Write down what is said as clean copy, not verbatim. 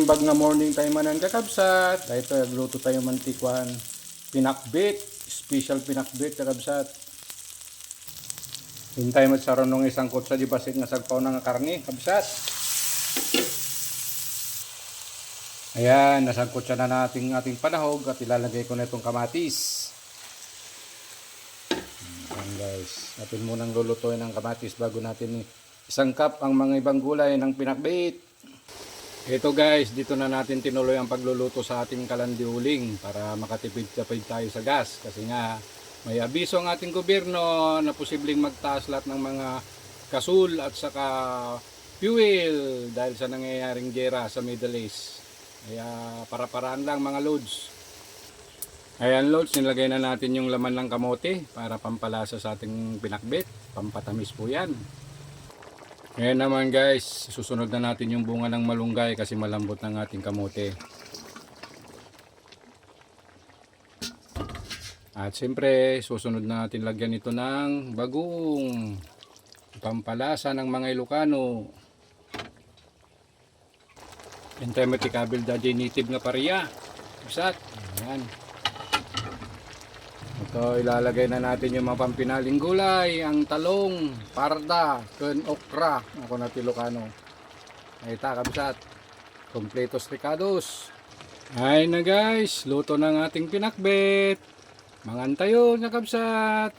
naimbag na morning tayo manan kakabsat. Dahito nagluto tayo mantikwan. Pinakbit, special pinakbit kakabsat. Hintay mo sa ronong isang kutsa di basit nga sagpaw na nga karni kabsat. Ayan, nasangkot siya na nating ating panahog at ilalagay ko na itong kamatis. Ayan guys, natin munang lulutuin ang kamatis bago natin isangkap ang mga ibang gulay ng pinakbit. Ito guys, dito na natin tinuloy ang pagluluto sa ating kalandiuling para makatipid-tipid tayo sa gas. Kasi nga may abiso ang ating gobyerno na posibleng magtaas lahat ng mga kasul at saka fuel dahil sa nangyayaring gera sa Middle East. Kaya para-paraan lang mga loads. Ayan loads, nilagay na natin yung laman ng kamote para pampalasa sa ating pinakbit. Pampatamis po yan. Ngayon naman guys, susunod na natin yung bunga ng malunggay kasi malambot ng ating kamote. At siyempre, susunod na natin lagyan ito ng bagong pampalasa ng mga Ilocano. Entemeti kabil daddy native nga pariya. Isat. Ayan. Ito ilalagay na natin yung mga pampinaling gulay, ang talong, parda, ken okra. Ako na Ilocano. Ay ta kabsat. Kompletos ricados. Ay na guys, luto ng ating pinakbet. Mangantayo na kabsat.